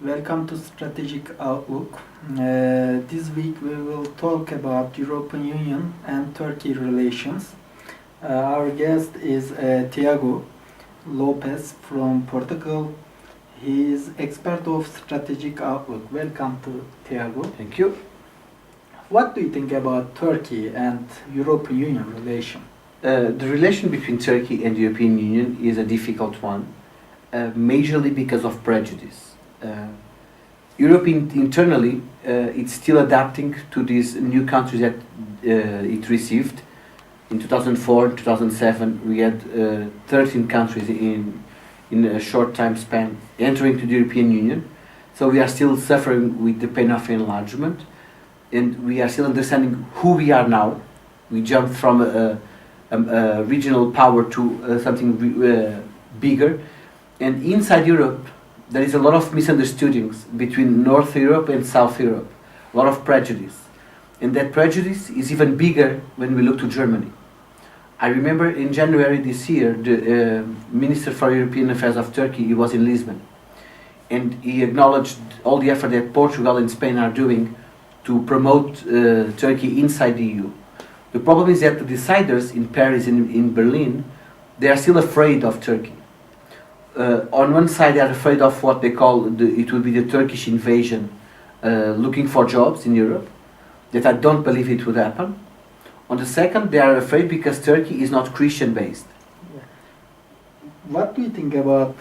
Welcome to Strategic Outlook. This week we will talk about European Union and Turkey relations. Our guest is Tiago Lopez from Portugal. He is expert of Strategic Outlook. Welcome to Tiago. Thank you. What do you think about Turkey and European Union relation? The relation between Turkey and the European Union is a difficult one, majorly because of prejudice. Europe internally, it's still adapting to these new countries that it received. In 2004, 2007, we had 13 countries in a short time span entering to the European Union. So we are still suffering with the pain of enlargement, and we are still understanding who we are now. We jumped from a regional power to something bigger, and inside Europe there is a lot of misunderstandings between North Europe and South Europe, a lot of prejudice, and that prejudice is even bigger when we look to Germany. I remember in January this year, the Minister for European Affairs of Turkey, he was in Lisbon, and he acknowledged all the effort that Portugal and Spain are doing to promote Turkey inside the EU. The problem is that the deciders in Paris and in Berlin, they are still afraid of Turkey. On one side, they are afraid of what they call it will be the Turkish invasion, looking for jobs in Europe, that I don't believe it would happen. On the second, they are afraid because Turkey is not Christian-based. What do you think about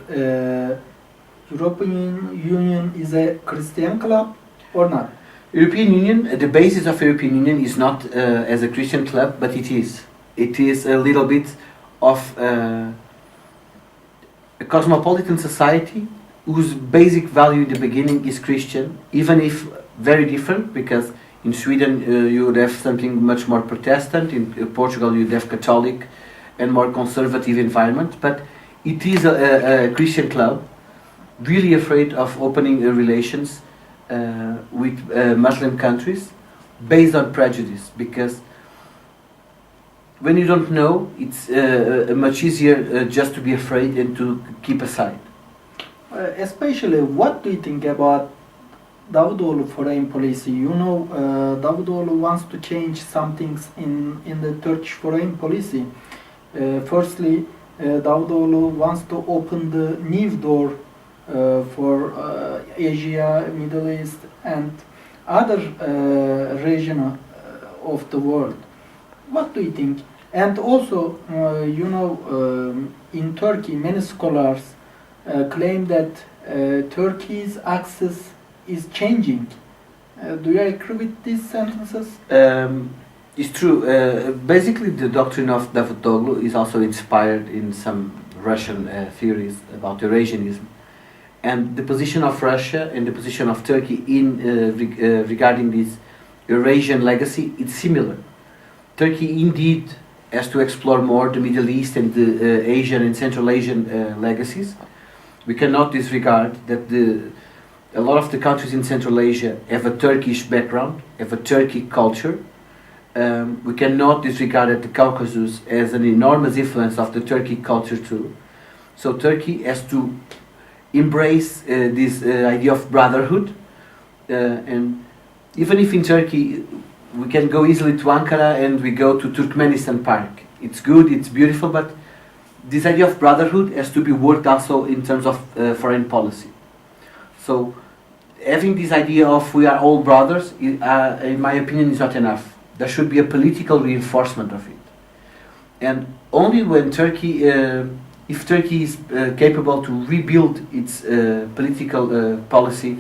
European Union is a Christian club or not? European Union, the basis of European Union is not as a Christian club, but it is. It is a little bit of a cosmopolitan society whose basic value in the beginning is Christian, even if very different, because in Sweden you would have something much more Protestant, in Portugal you'd have Catholic and more conservative environment, but it is a Christian club, really afraid of opening relations with Muslim countries based on prejudice, because when you don't know, it's much easier just to be afraid and to keep aside. Especially, what do you think about Davutoğlu foreign policy? You know, Davutoğlu wants to change some things in the Turkish foreign policy. Firstly, Davutoğlu wants to open the new door for Asia, Middle East, and other region of the world. What do you think? And also, in Turkey, many scholars claim that Turkey's axis is changing. Do you agree with these sentences? It's true. Basically, the doctrine of Davutoğlu is also inspired in some Russian theories about Eurasianism. And the position of Russia and the position of Turkey in regarding this Eurasian legacy, it's similar. Turkey indeed has to explore more the Middle East and the Asian and Central Asian legacies. We cannot disregard that a lot of the countries in Central Asia have a Turkish background, have a Turkic culture. We cannot disregard that the Caucasus has an enormous influence of the Turkic culture too. So Turkey has to embrace this idea of brotherhood, and even if in Turkey we can go easily to Ankara and we go to Turkmenistan Park. It's good, it's beautiful, but this idea of brotherhood has to be worked also in terms of foreign policy. So having this idea of we are all brothers, in my opinion, is not enough. There should be a political reinforcement of it. And only when Turkey, if Turkey is capable to rebuild its political policy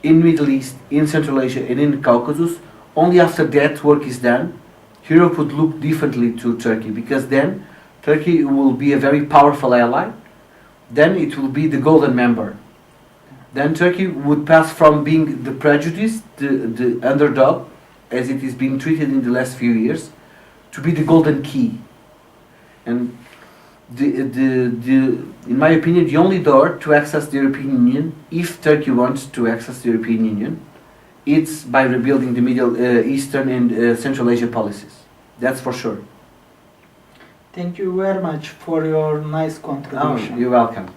in Middle East, in Central Asia and in the Caucasus, only after that work is done, Europe would look differently to Turkey, because then Turkey will be a very powerful ally. Then it will be the golden member. Then Turkey would pass from being the prejudice, the underdog, as it is being treated in the last few years, to be the golden key. And in my opinion, the only door to access the European Union, if Turkey wants to access the European Union, it's by rebuilding the Middle Eastern and Central Asia policies. That's for sure. Thank you very much for your nice contribution. Oh, you're welcome.